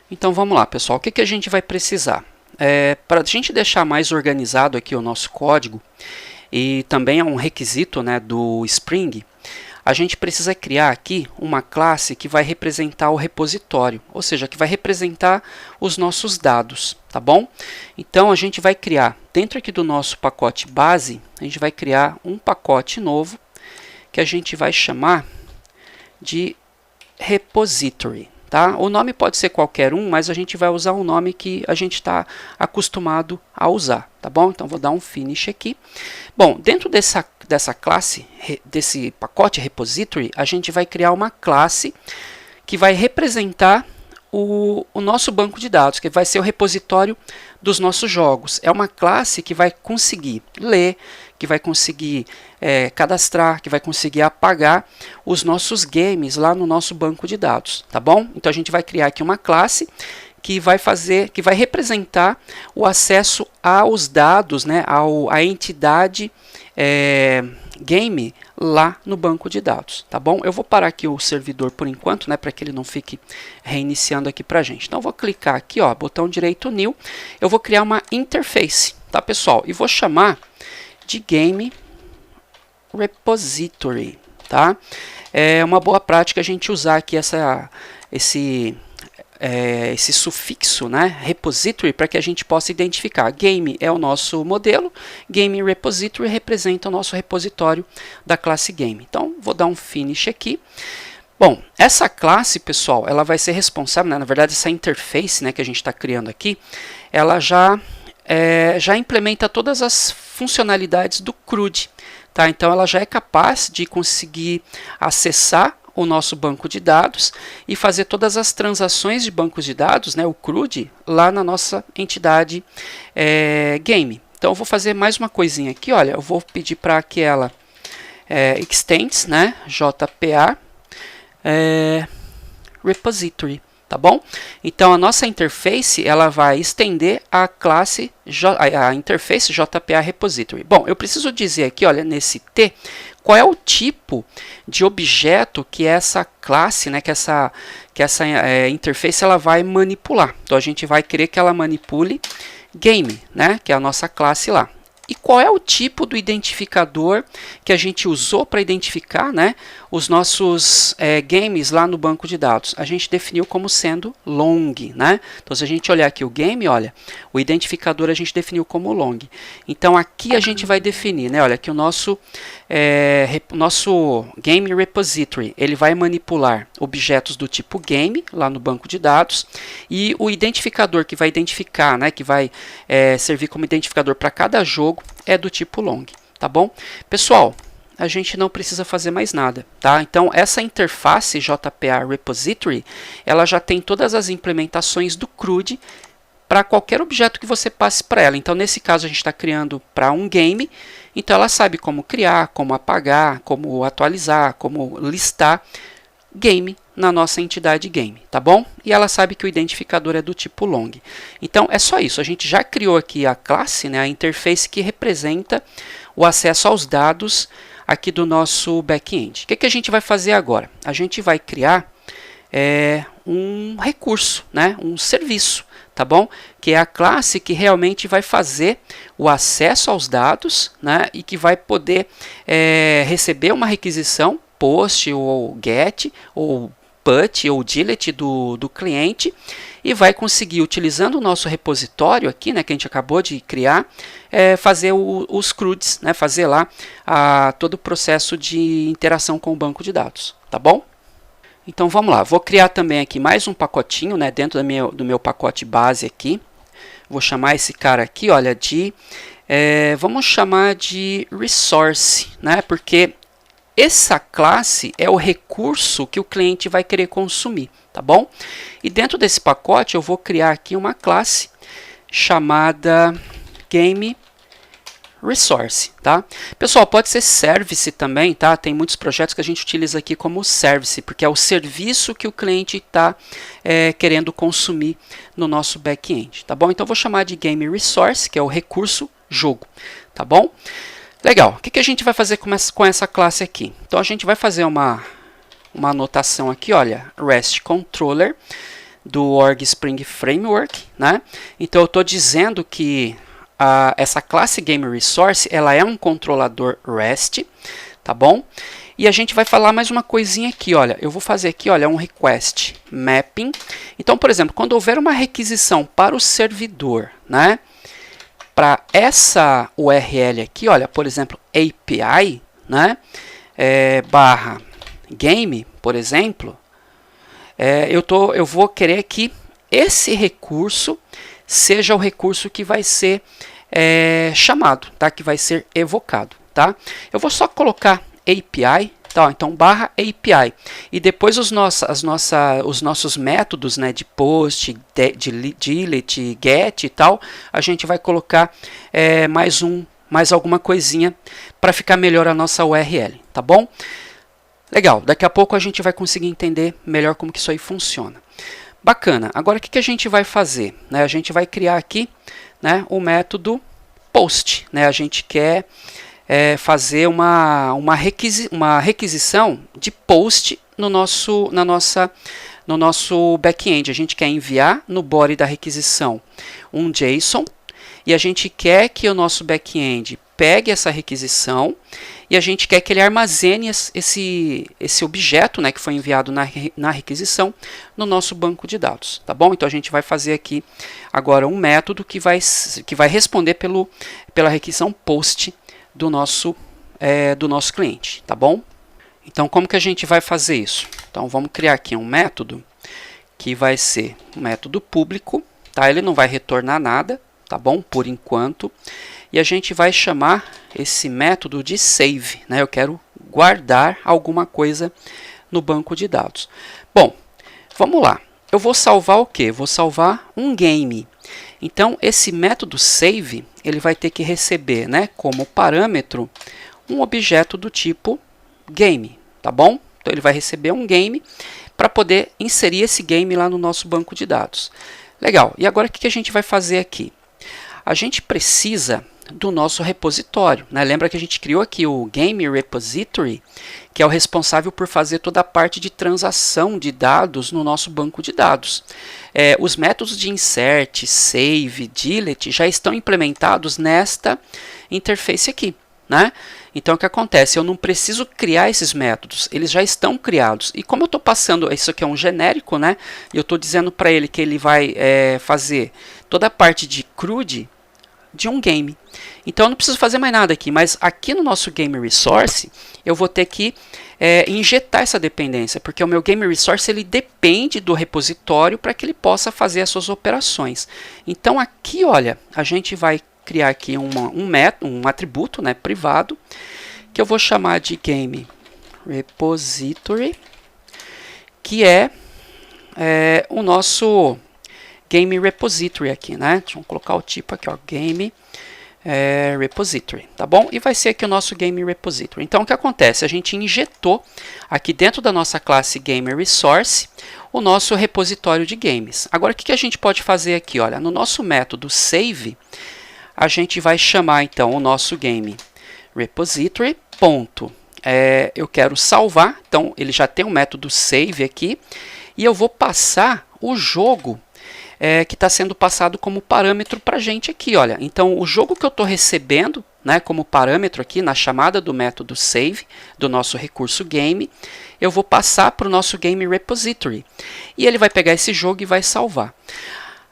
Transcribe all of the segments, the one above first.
Então vamos lá, pessoal. O que a gente vai precisar? Para a gente deixar mais organizado aqui o nosso código, e também é um requisito, né, do Spring, a gente precisa criar aqui uma classe que vai representar o repositório, ou seja, que vai representar os nossos dados, tá bom? Então a gente vai criar, dentro aqui do nosso pacote base, a gente vai criar um pacote novo que a gente vai chamar de repository. Tá? O nome pode ser qualquer um, mas a gente vai usar um nome que a gente está acostumado a usar, tá bom? Então vou dar um finish aqui. Bom, dentro dessa classe, desse pacote repository, a gente vai criar uma classe que vai representar o nosso banco de dados, que vai ser o repositório dos nossos jogos. É uma classe que vai conseguir ler, que vai conseguir cadastrar, que vai conseguir apagar os nossos games lá no nosso banco de dados, tá bom? Então a gente vai criar aqui uma classe que vai representar o acesso aos dados, né, à entidade game lá no banco de dados, tá bom? Eu vou parar aqui o servidor por enquanto, né, para que ele não fique reiniciando aqui para a gente. Então eu vou clicar aqui, ó, botão direito New, eu vou criar uma interface, tá, pessoal? E vou chamar de Game Repository, tá? É uma boa prática a gente usar aqui esse sufixo, né, repository, para que a gente possa identificar. Game é o nosso modelo, Game Repository representa o nosso repositório da classe Game. Então, vou dar um finish aqui. Bom, essa classe, pessoal, ela vai ser responsável, né, na verdade, essa interface, né, que a gente está criando aqui, ela já implementa todas as funcionalidades do CRUD. Tá? Então, ela já é capaz de conseguir acessar o nosso banco de dados e fazer todas as transações de bancos de dados, né, o CRUD, lá na nossa entidade game. Então, eu vou fazer mais uma coisinha aqui. Olha, eu vou pedir para que ela extends, né, JPA repository. Tá bom? Então a nossa interface ela vai estender a classe a interface JPA repository. Bom, eu preciso dizer aqui, olha, nesse T, qual é o tipo de objeto que essa classe, né, que essa interface ela vai manipular. Então a gente vai querer que ela manipule game, né, que é a nossa classe lá. E qual é o tipo do identificador que a gente usou para identificar, né, os nossos games lá no banco de dados? A gente definiu como sendo long, né? Então, se a gente olhar aqui o game, olha, o identificador a gente definiu como long. Então, aqui a gente vai definir, né, olha, que o nosso game repository, ele vai manipular objetos do tipo game lá no banco de dados, e o identificador que vai identificar, né, que vai servir como identificador para cada jogo é do tipo long, tá bom? Pessoal, a gente não precisa fazer mais nada, tá? Então, essa interface JPA Repository, ela já tem todas as implementações do CRUD para qualquer objeto que você passe para ela. Então, nesse caso, a gente está criando para um game, então ela sabe como criar, como apagar, como atualizar, como listar game na nossa entidade game, tá bom? E ela sabe que o identificador é do tipo long. Então, é só isso. A gente já criou aqui a classe, né, a interface que representa o acesso aos dados aqui do nosso back-end. O que a gente vai fazer agora? A gente vai criar um recurso, né, um serviço, tá bom? Que é a classe que realmente vai fazer o acesso aos dados, né, e que vai poder receber uma requisição, post ou get, ou put ou delete do cliente, e vai conseguir, utilizando o nosso repositório aqui, né, que a gente acabou de criar, fazer os CRUDs, né, fazer lá todo o processo de interação com o banco de dados, tá bom? Então vamos lá, vou criar também aqui mais um pacotinho, né, dentro do meu pacote base aqui. Vou chamar esse cara aqui, olha, vamos chamar de resource, né, porque essa classe é o recurso que o cliente vai querer consumir, tá bom? E dentro desse pacote eu vou criar aqui uma classe chamada Game Resource, tá? Pessoal, pode ser Service também, tá? Tem muitos projetos que a gente utiliza aqui como Service, porque é o serviço que o cliente está querendo consumir no nosso back-end, tá bom? Então eu vou chamar de Game Resource, que é o recurso jogo, tá bom? Legal, o que a gente vai fazer com essa classe aqui? Então a gente vai fazer uma anotação aqui, olha, REST Controller. do Org Spring Framework, né? Então eu estou dizendo que essa classe GameResource ela é um controlador REST, tá bom? E a gente vai falar mais uma coisinha aqui, olha, eu vou fazer aqui, olha, um request mapping. Então, por exemplo, quando houver uma requisição para o servidor, né, para essa URL aqui, olha, por exemplo, API, né, barra game, por exemplo, eu vou querer que esse recurso seja o recurso que vai ser chamado, tá? Que vai ser evocado, tá? Eu vou só colocar API, tá? Então barra API e depois os nossos métodos, né, de post, delete, get e tal, a gente vai colocar mais alguma coisinha para ficar melhor a nossa URL, tá bom? Legal, daqui a pouco a gente vai conseguir entender melhor como que isso aí funciona. Bacana, agora o que a gente vai fazer? Né? A gente vai criar aqui, né, o método post. Né? A gente quer fazer uma requisição de post no nosso back-end. A gente quer enviar no body da requisição um JSON e a gente quer que o nosso back-end pegue essa requisição e a gente quer que ele armazene esse objeto, né, que foi enviado na requisição no nosso banco de dados, tá bom? Então a gente vai fazer aqui agora um método que vai responder pela requisição post do nosso cliente, tá bom? Então como que a gente vai fazer isso? Então vamos criar aqui um método que vai ser um método público, tá? Ele não vai retornar nada, tá bom? Por enquanto. E a gente vai chamar esse método de save, né? Eu quero guardar alguma coisa no banco de dados. Bom, vamos lá. Eu vou salvar o quê? Vou salvar um game. Então, esse método save, ele vai ter que receber, né, como parâmetro um objeto do tipo game, tá bom? Então, ele vai receber um game para poder inserir esse game lá no nosso banco de dados. Legal. E agora, o que a gente vai fazer aqui? A gente precisa do nosso repositório, né? Lembra que a gente criou aqui o Game Repository, que é o responsável por fazer toda a parte de transação de dados no nosso banco de dados. Os métodos de insert, save, delete já estão implementados nesta interface aqui, né? Então o que acontece? Eu não preciso criar esses métodos, eles já estão criados. E como eu estou passando, isso aqui é um genérico, né? E eu estou dizendo para ele que ele vai fazer toda a parte de CRUD de um game. Então eu não preciso fazer mais nada aqui, mas aqui no nosso Game Resource eu vou ter que injetar essa dependência, porque o meu Game Resource ele depende do repositório para que ele possa fazer as suas operações. Então aqui, olha, a gente vai criar aqui um atributo, né, privado, que eu vou chamar de Game Repository, que é o nosso Game Repository aqui, né? Deixa eu colocar o tipo aqui, ó, Game Repository, tá bom? E vai ser aqui o nosso Game Repository. Então, o que acontece? A gente injetou aqui dentro da nossa classe Game Resource o nosso repositório de games. Agora, o que a gente pode fazer aqui? Olha, no nosso método save, a gente vai chamar, então, o nosso Game Repository, ponto. Eu quero salvar, então, ele já tem um método save aqui, e eu vou passar o jogo que está sendo passado como parâmetro para a gente aqui, olha. Então, o jogo que eu estou recebendo, né, como parâmetro aqui na chamada do método save, do nosso recurso game, eu vou passar para o nosso Game Repository. E ele vai pegar esse jogo e vai salvar.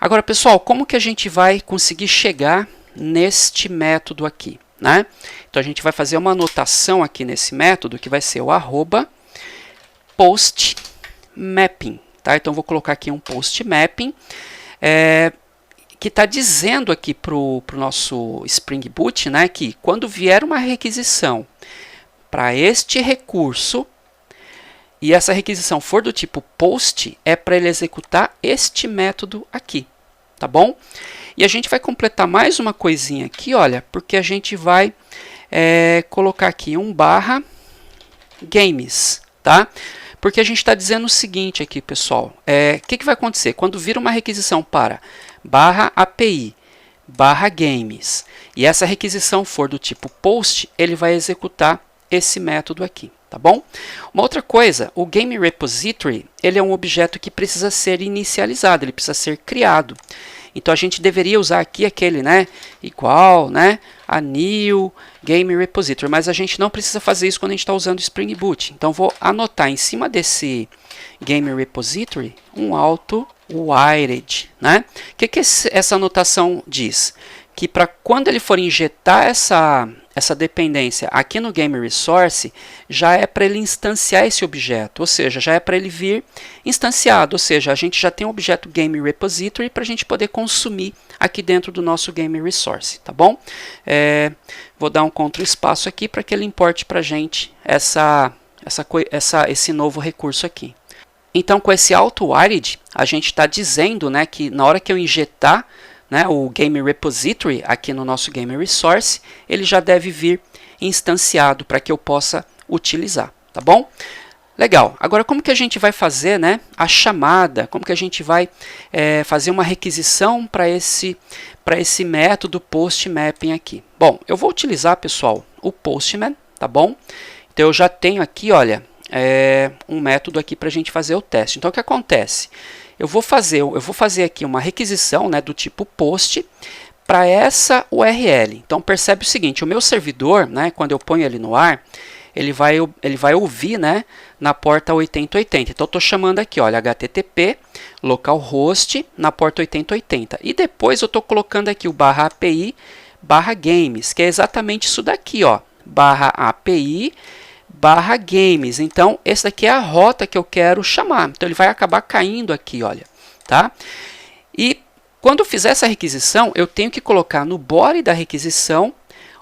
Agora, pessoal, como que a gente vai conseguir chegar neste método aqui, né? Então, a gente vai fazer uma anotação aqui nesse método, que vai ser o @postMapping. Tá? Então, vou colocar aqui um postMapping, que está dizendo aqui para o nosso Spring Boot, né, que quando vier uma requisição para este recurso, e essa requisição for do tipo post, é para ele executar este método aqui, tá bom? E a gente vai completar mais uma coisinha aqui, olha, porque a gente vai colocar aqui um barra games, tá? Porque a gente está dizendo o seguinte aqui, pessoal, que vai acontecer? Quando vir uma requisição para barra API, barra games, e essa requisição for do tipo post, ele vai executar esse método aqui, tá tá bom? Uma outra coisa, o Game Repository, ele é um objeto que precisa ser inicializado, ele precisa ser criado. Então a gente deveria usar aqui aquele, né, igual, né, a new Game Repository, mas a gente não precisa fazer isso quando a gente está usando Spring Boot. Então vou anotar em cima desse Game Repository um auto-wired, né? O que essa anotação diz? Que para quando ele for injetar essa dependência aqui no Game Resource, já é para ele instanciar esse objeto, ou seja, já é para ele vir instanciado, ou seja, a gente já tem um objeto Game Repository para a gente poder consumir aqui dentro do nosso Game Resource, tá bom? Vou dar um Ctrl espaço aqui para que ele importe para a gente esse novo recurso aqui. Então, com esse auto-wired, a gente está dizendo, né, que na hora que eu injetar, né, o Game Repository aqui no nosso Game Resource, ele já deve vir instanciado para que eu possa utilizar, tá bom? Legal. Agora, como que a gente vai fazer, né, a chamada? Como que a gente vai fazer uma requisição para esse método PostMapping aqui? Bom, eu vou utilizar, pessoal, o Postman, tá bom? Então, eu já tenho aqui, olha, um método aqui para a gente fazer o teste. Então, o que acontece? Eu vou fazer aqui uma requisição, né, do tipo post para essa URL. Então percebe o seguinte, o meu servidor, né, quando eu ponho ele no ar, ele vai ouvir, né, na porta 8080. Então eu estou chamando aqui, olha, http localhost na porta 8080. E depois eu estou colocando aqui o /API /games, que é exatamente isso daqui, ó, /API /games. Então, esse daqui é a rota que eu quero chamar. Então, ele vai acabar caindo aqui, olha, tá? E quando eu fizer essa requisição, eu tenho que colocar no body da requisição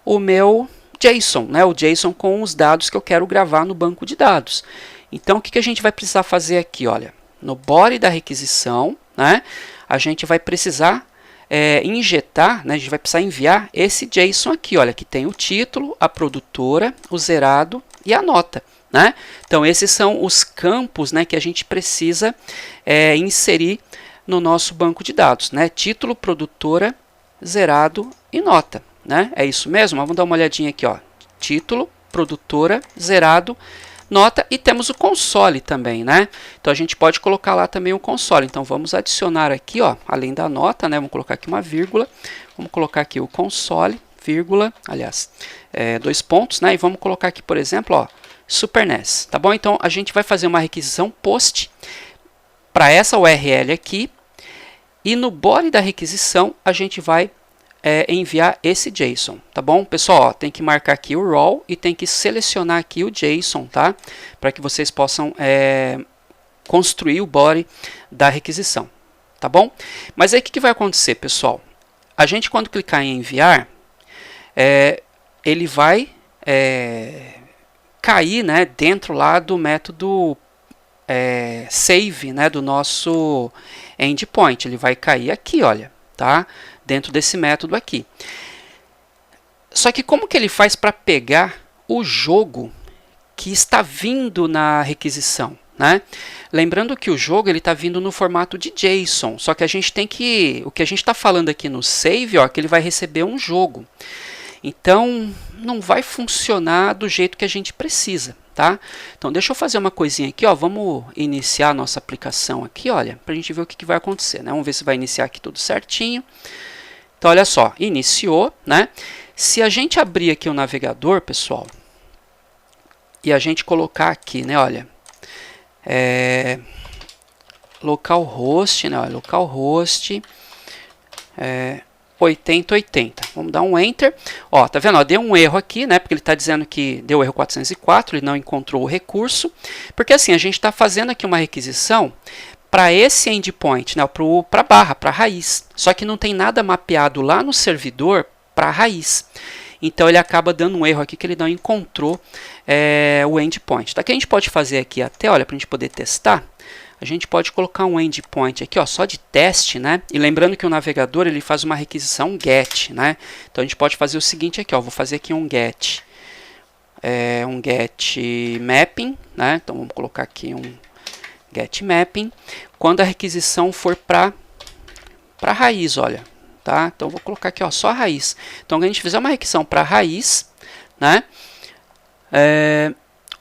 o meu JSON, né? O JSON com os dados que eu quero gravar no banco de dados. Então, o que a gente vai precisar fazer aqui, olha? No body da requisição, né? A gente vai precisar injetar, né? A gente vai precisar enviar esse JSON aqui, olha, que tem o título, a produtora, o zerado e a nota, né? Então esses são os campos, né, que a gente precisa inserir no nosso banco de dados, né? Título, produtora, zerado e nota, né? É isso mesmo? Vamos dar uma olhadinha aqui, ó. Título, produtora, zerado, nota e temos o console também, né? Então a gente pode colocar lá também o console. Então vamos adicionar aqui, ó, além da nota, né? Vamos colocar aqui uma vírgula, vamos colocar aqui o console, vírgula, aliás, 2 pontos, né? E vamos colocar aqui, por exemplo, ó, Super NES, tá bom? Então a gente vai fazer uma requisição post para essa URL aqui e no body da requisição a gente vai enviar esse JSON, tá bom? Pessoal, ó, tem que marcar aqui o raw e tem que selecionar aqui o JSON, tá? Para que vocês possam construir o body da requisição, tá bom? Mas aí o que vai acontecer, pessoal? A gente, quando clicar em enviar, ele vai cair, né, dentro lá do método save, né, do nosso endpoint. Ele vai cair aqui, olha, tá? Dentro desse método aqui. Só que como que ele faz para pegar o jogo que está vindo na requisição, né? Lembrando que o jogo ele está vindo no formato de JSON, só que a gente tem que, o que a gente está falando aqui no save, ó, que ele vai receber um jogo. Então não vai funcionar do jeito que a gente precisa, tá? Então deixa eu fazer uma coisinha aqui, ó. Vamos iniciar a nossa aplicação aqui, olha, para a gente ver o que vai acontecer, né? Vamos ver se vai iniciar aqui tudo certinho. Então olha só, iniciou, né? Se a gente abrir aqui o navegador, pessoal, e a gente colocar aqui, né, olha, localhost, né, localhost 8080. Vamos dar um enter. Ó, tá vendo? Ó, deu um erro aqui, né? Porque ele está dizendo que deu erro 404, ele não encontrou o recurso. Porque assim, a gente está fazendo aqui uma requisição para esse endpoint, né? Para a barra, para a raiz. Só que não tem nada mapeado lá no servidor para a raiz. Então ele acaba dando um erro aqui que ele não encontrou o endpoint. Tá? O que a gente pode fazer aqui até, olha, para a gente poder testar, a gente pode colocar um endpoint aqui, ó, só de teste, né? E lembrando que o navegador ele faz uma requisição GET, né? Então a gente pode fazer o seguinte aqui, ó, vou fazer aqui um GET, mapping, né? Então vamos colocar aqui um GET mapping. Quando a requisição for para a raiz, olha, tá? Então vou colocar aqui, ó, só a raiz. Então quando a gente fizer uma requisição para a raiz, né?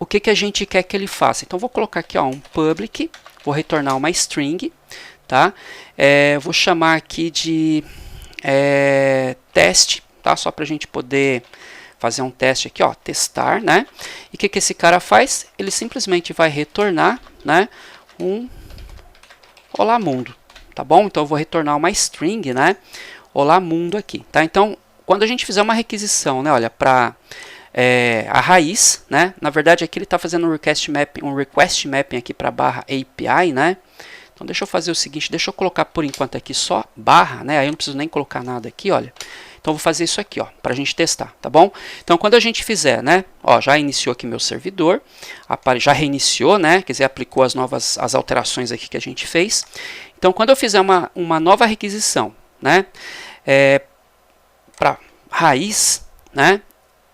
o que a gente quer que ele faça. Então, vou colocar aqui ó, um public, vou retornar uma string, tá? Vou chamar aqui de teste, tá? Só para a gente poder fazer um teste aqui, ó, testar, né? E o que esse cara faz? Ele simplesmente vai retornar, né, um olá mundo, tá bom? Então eu vou retornar uma string, né, olá mundo aqui, tá? Então quando a gente fizer uma requisição, né, olha, para a raiz, né, na verdade aqui ele está fazendo um request mapping aqui para barra API, né? Então deixa eu fazer o seguinte, deixa eu colocar por enquanto aqui só barra, né? Aí eu não preciso nem colocar nada aqui, olha. Então eu vou fazer isso aqui, ó, para a gente testar, tá bom? Então quando a gente fizer, né, ó, já iniciou aqui meu servidor, já reiniciou, né, quer dizer, aplicou as alterações aqui que a gente fez. Então quando eu fizer uma nova requisição, né, para raiz, né,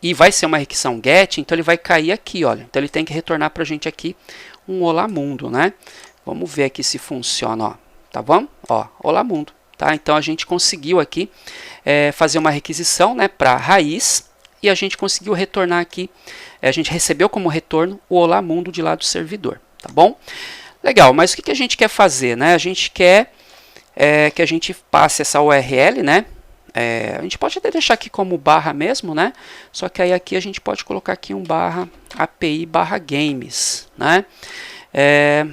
e vai ser uma requisição get, então ele vai cair aqui, olha. Então ele tem que retornar para a gente aqui um olá mundo, né? Vamos ver aqui se funciona, ó, tá bom? Ó, olá mundo. Tá? Então a gente conseguiu aqui fazer uma requisição, né, para raiz e a gente conseguiu retornar aqui, a gente recebeu como retorno o olá mundo de lá do servidor, tá bom? Legal, mas o que a gente quer fazer, né? A gente quer que a gente passe essa URL, né? A gente pode até deixar aqui como barra mesmo, né? Só que aí aqui a gente pode colocar aqui um barra API barra games, né?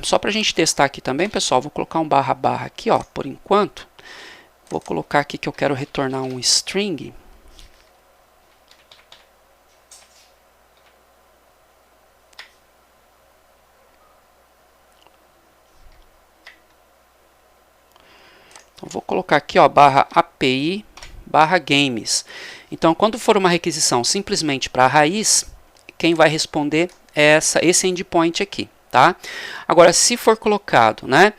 Só para a gente testar aqui também, pessoal, vou colocar um barra barra aqui, ó, por enquanto. Vou colocar aqui que eu quero retornar um string. Então, vou colocar aqui, ó, barra API barra games. Então, quando for uma requisição simplesmente para a raiz, quem vai responder é esse endpoint aqui, tá? Agora, se for colocado, né,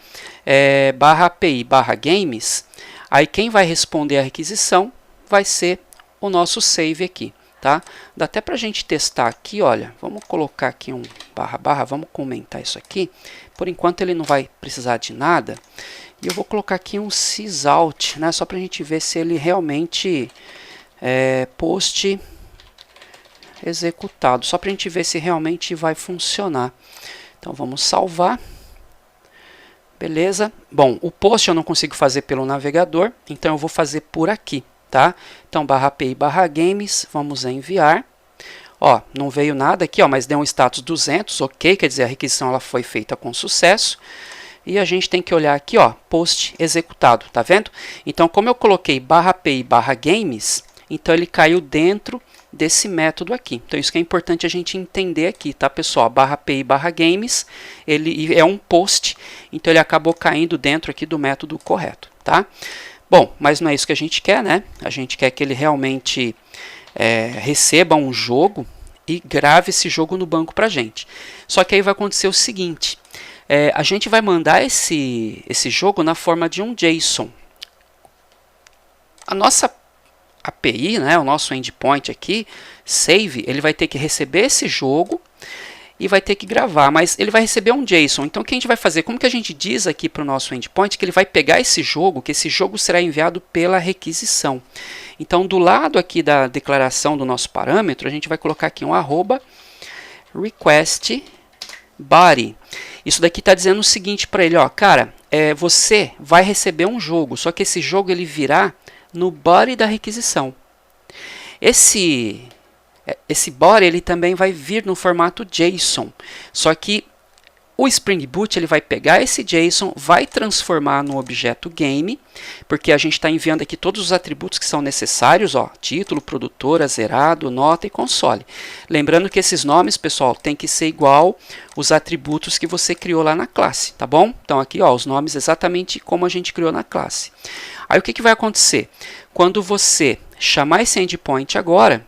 barra API barra games, aí quem vai responder a requisição vai ser o nosso save aqui, tá? Dá até para a gente testar aqui, olha, vamos colocar aqui um barra barra, vamos comentar isso aqui. Por enquanto ele não vai precisar de nada. E eu vou colocar aqui um sysout, né? Só para a gente ver se ele realmente post executado. Só para a gente ver se realmente vai funcionar. Então vamos salvar. Beleza? Bom, o post eu não consigo fazer pelo navegador, então eu vou fazer por aqui, tá? Então, barra API barra games, vamos enviar. Ó, não veio nada aqui, ó, mas deu um status 200, ok, quer dizer, a requisição ela foi feita com sucesso. E a gente tem que olhar aqui, ó, post executado, tá vendo? Então, como eu coloquei barra API barra games, então ele caiu dentro desse método aqui. Então isso que é importante a gente entender aqui, tá, pessoal? Barra API barra games, ele é um post, então ele acabou caindo dentro aqui do método correto, tá? Bom, mas não é isso que a gente quer, né? A gente quer que ele realmente receba um jogo e grave esse jogo no banco pra gente. Só que aí vai acontecer o seguinte, a gente vai mandar esse jogo na forma de um JSON. A nossa API, né, o nosso endpoint aqui, save, ele vai ter que receber esse jogo e vai ter que gravar, mas ele vai receber um JSON. Então o que a gente vai fazer? Como que a gente diz aqui para o nosso endpoint que ele vai pegar esse jogo, que esse jogo será enviado pela requisição. Então do lado aqui da declaração do nosso parâmetro, a gente vai colocar aqui um arroba request body. Isso daqui está dizendo o seguinte para ele, ó, cara, você vai receber um jogo, só que esse jogo ele virá no body da requisição. Esse body ele também vai vir no formato JSON, só que o Spring Boot ele vai pegar esse JSON, vai transformar no objeto game, porque a gente está enviando aqui todos os atributos que são necessários, ó, título, produtora, zerado, nota e console. Lembrando que esses nomes, pessoal, tem que ser igual os atributos que você criou lá na classe, tá bom? Então aqui, ó, os nomes exatamente como a gente criou na classe. Aí o que vai acontecer? Quando você chamar esse endpoint agora,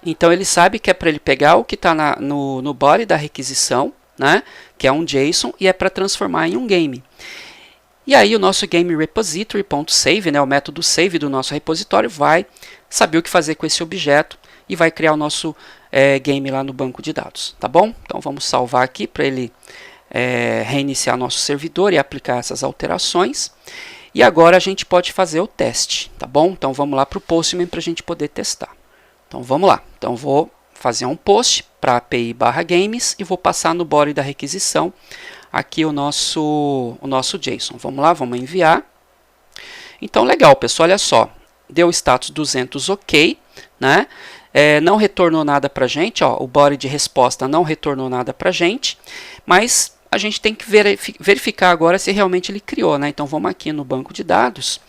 então ele sabe que é para ele pegar o que está no body da requisição, né, que é um JSON, e é para transformar em um game. E aí o nosso game repository.save, né, o método save do nosso repositório, vai saber o que fazer com esse objeto e vai criar o nosso game lá no banco de dados, tá bom? Então vamos salvar aqui para ele reiniciar nosso servidor e aplicar essas alterações. E agora a gente pode fazer o teste, tá bom? Então vamos lá para o Postman para a gente poder testar. Então vamos lá. Então vou fazer um post para API/games e vou passar no body da requisição aqui o nosso JSON. Vamos lá, vamos enviar. Então, legal, pessoal, olha só. Deu o status 200 ok, né? Não retornou nada para a gente, ó, o body de resposta não retornou nada para a gente, mas a gente tem que verificar agora se realmente ele criou, né? Então vamos aqui no banco de dados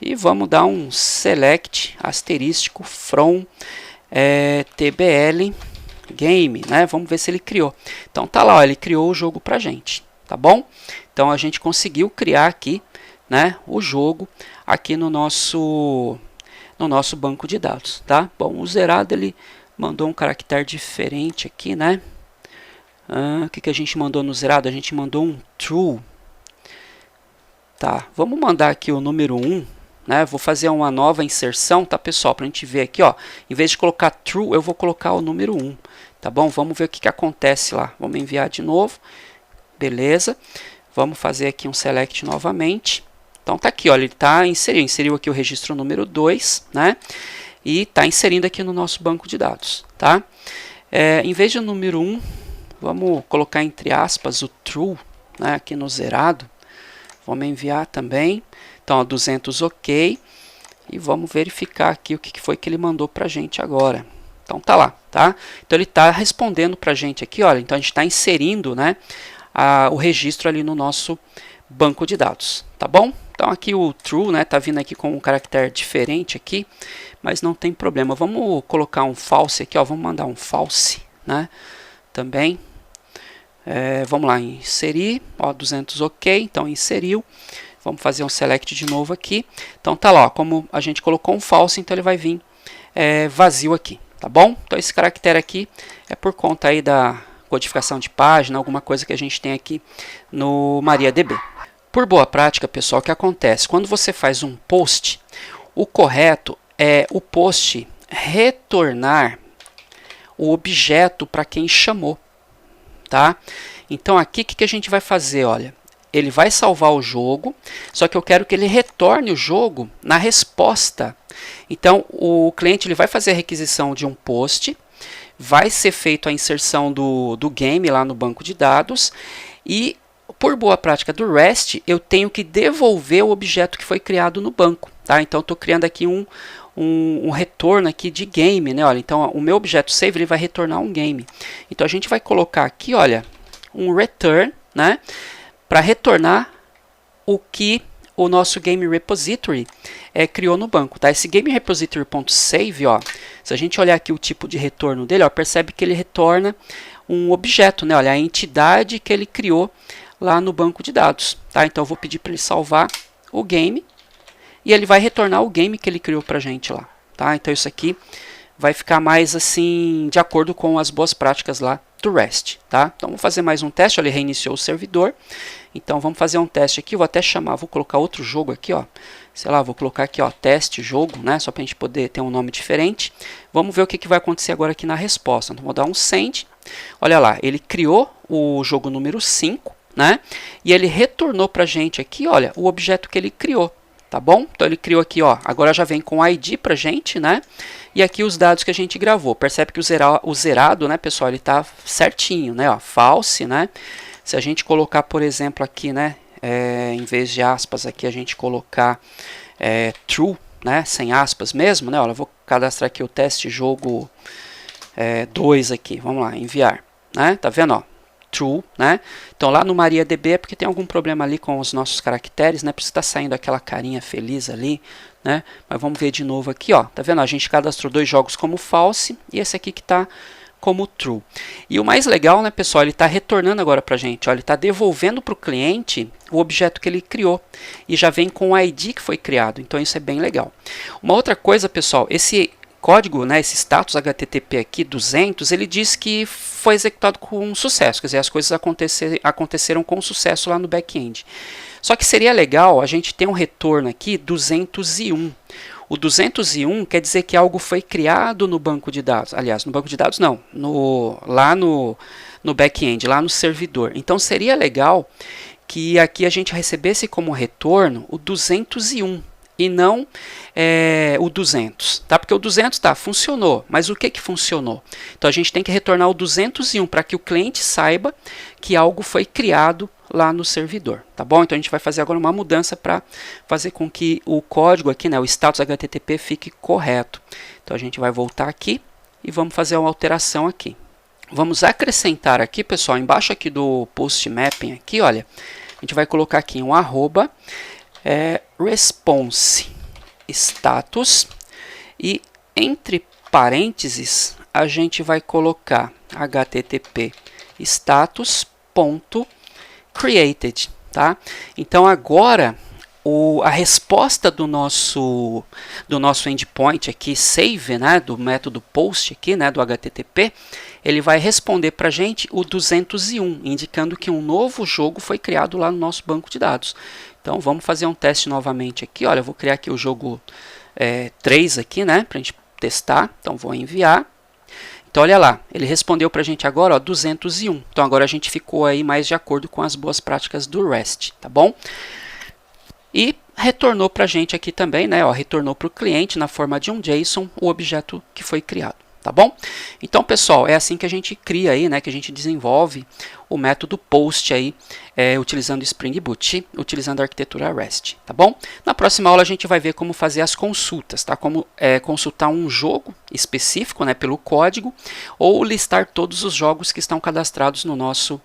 e vamos dar um select asterístico from tbl game, né? Vamos ver se ele criou. Então tá lá, ó, ele criou o jogo pra gente, tá bom? Então a gente conseguiu criar aqui, né, o jogo aqui no nosso banco de dados, tá? Bom, o zerado ele mandou um caractere diferente aqui, né? O que a gente mandou no zerado? A gente mandou um true. Tá, vamos mandar aqui o número 1, né? Vou fazer uma nova inserção, tá, pessoal? Para a gente ver aqui, ó. Em vez de colocar true, eu vou colocar o número 1, tá bom? Vamos ver o que acontece lá. Vamos enviar de novo. Beleza. Vamos fazer aqui um select novamente. Então tá aqui, ó, ele está inseriu aqui o registro número 2, né? E está inserindo aqui no nosso banco de dados, tá? Em vez de número 1, vamos colocar entre aspas o true, né, aqui no zerado. Vamos enviar também. Então, ó, 200 ok. E vamos verificar aqui o que foi que ele mandou para a gente agora. Então tá lá, tá? Então ele está respondendo para a gente aqui, olha. Então a gente está inserindo, né, o registro ali no nosso banco de dados, tá bom? Então aqui o true, né, tá vindo aqui com um caractere diferente aqui, mas não tem problema. Vamos colocar um false aqui, ó, vamos mandar um false, né, também. Vamos lá, inserir, ó, 200 ok, então inseriu. Vamos fazer um select de novo aqui. Então tá lá, ó, como a gente colocou um false, então ele vai vir vazio aqui, tá bom? Então esse caractere aqui é por conta aí da codificação de página, alguma coisa que a gente tem aqui no MariaDB. Por boa prática, pessoal, o que acontece? Quando você faz um post, o correto é o post retornar o objeto para quem chamou, tá? Então aqui o que a gente vai fazer? Olha, ele vai salvar o jogo, só que eu quero que ele retorne o jogo na resposta. Então o cliente ele vai fazer a requisição de um post, vai ser feita a inserção do game lá no banco de dados e por boa prática do REST, eu tenho que devolver o objeto que foi criado no banco, tá? Então, estou criando aqui um retorno aqui de game, né? Olha, então, o meu objeto save ele vai retornar um game. Então, a gente vai colocar aqui, olha, um return, né? Para retornar o que o nosso game repository criou no banco, tá? Esse game repository.save, ó, se a gente olhar aqui o tipo de retorno dele, ó, percebe que ele retorna um objeto, né? Olha, a entidade que ele criou lá no banco de dados, tá? Então eu vou pedir para ele salvar o game e ele vai retornar o game que ele criou para a gente lá, tá? Então isso aqui vai ficar mais assim de acordo com as boas práticas lá do REST, tá? Então vamos fazer mais um teste. Ele reiniciou o servidor, então vamos fazer um teste aqui. Vou até chamar, vou colocar outro jogo aqui, ó. Sei lá, vou colocar aqui, ó, teste jogo, né? Só para a gente poder ter um nome diferente. Vamos ver o que vai acontecer agora aqui na resposta. Então vou dar um send. Olha lá, ele criou o jogo número 5. Né? E ele retornou para a gente aqui, olha, o objeto que ele criou, tá bom? Então ele criou aqui, ó, agora já vem com ID para a gente, né? E aqui os dados que a gente gravou. Percebe que o zerado, né, pessoal, ele tá certinho, né? Ó, false, né? Se a gente colocar, por exemplo, aqui, né, em vez de aspas aqui a gente colocar true, né, sem aspas mesmo, né? Olha, eu vou cadastrar aqui o teste jogo 2 aqui, vamos lá, enviar, né? Tá vendo, ó? True, né? Então lá no MariaDB é porque tem algum problema ali com os nossos caracteres, né? Por isso está saindo aquela carinha feliz ali, né? Mas vamos ver de novo aqui, ó. Tá vendo? A gente cadastrou 2 jogos como false e esse aqui que está como true. E o mais legal, né, pessoal? Ele está retornando agora para a gente, ó. Ele está devolvendo para o cliente o objeto que ele criou e já vem com o ID que foi criado. Então isso é bem legal. Uma outra coisa, pessoal, esse código, né, esse status HTTP aqui 200, ele diz que foi executado com sucesso, quer dizer, as coisas aconteceram com sucesso lá no back-end. Só que seria legal a gente ter um retorno aqui 201. O 201 quer dizer que algo foi criado no banco de dados. Aliás, no banco de dados não, lá no back-end, lá no servidor. Então seria legal que aqui a gente recebesse como retorno o 201. e não o 200, tá? Porque o 200 funcionou, mas o que funcionou? Então a gente tem que retornar o 201 para que o cliente saiba que algo foi criado lá no servidor, tá bom? Então a gente vai fazer agora uma mudança para fazer com que o código aqui, né, o status HTTP fique correto. Então a gente vai voltar aqui e vamos fazer uma alteração aqui. Vamos acrescentar aqui, pessoal, embaixo aqui do post mapping aqui, olha, a gente vai colocar aqui um arroba response status e entre parênteses a gente vai colocar http status.created, tá? Então agora a resposta do nosso endpoint aqui, save, né, do método post aqui, né, do HTTP, ele vai responder para a gente o 201, indicando que um novo jogo foi criado lá no nosso banco de dados. Então vamos fazer um teste novamente aqui. Olha, eu vou criar aqui o jogo 3 aqui, né, para a gente testar. Então vou enviar. Então olha lá, ele respondeu para a gente agora, ó, 201. Então agora a gente ficou aí mais de acordo com as boas práticas do REST, tá bom? E retornou para a gente aqui também, né, ó, retornou para o cliente na forma de um JSON o objeto que foi criado, tá bom? Então, pessoal, é assim que a gente cria aí, né, que a gente desenvolve o método POST aí, utilizando Spring Boot, utilizando a arquitetura REST, tá bom? Na próxima aula a gente vai ver como fazer as consultas, tá? Como consultar um jogo específico, né, pelo código, ou listar todos os jogos que estão cadastrados no nosso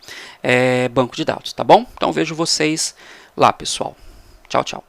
banco de dados, tá bom? Então vejo vocês lá, pessoal. Tchau, tchau.